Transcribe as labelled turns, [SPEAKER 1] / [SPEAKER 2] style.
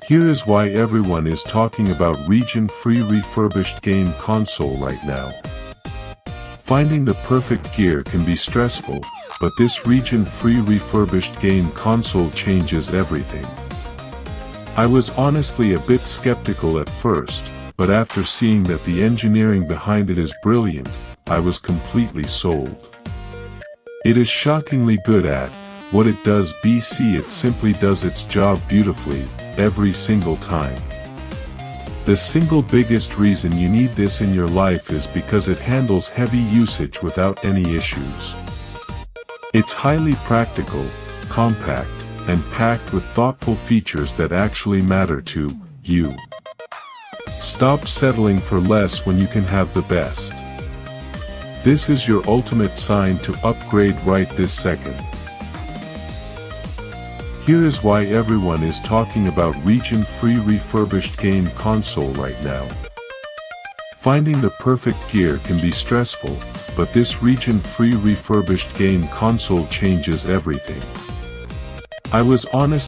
[SPEAKER 1] Here is why everyone is talking about region-free refurbished game console right now. Finding the perfect gear can be stressful, but this region-free refurbished game console changes everything. I was honestly a bit skeptical at first, but after seeing that the engineering behind it is brilliant, I was completely sold. It is shockingly good at what it does. It simply does its job beautifully, every single time. The single biggest reason you need this in your life is because it handles heavy usage without any issues. It's highly practical, compact, and packed with thoughtful features that actually matter to you. Stop settling for less when you can have the best. This is your ultimate sign to upgrade right this second. Here is why everyone is talking about region-free refurbished game console right now. Finding the perfect gear can be stressful, but this region-free refurbished game console changes everything. I was honest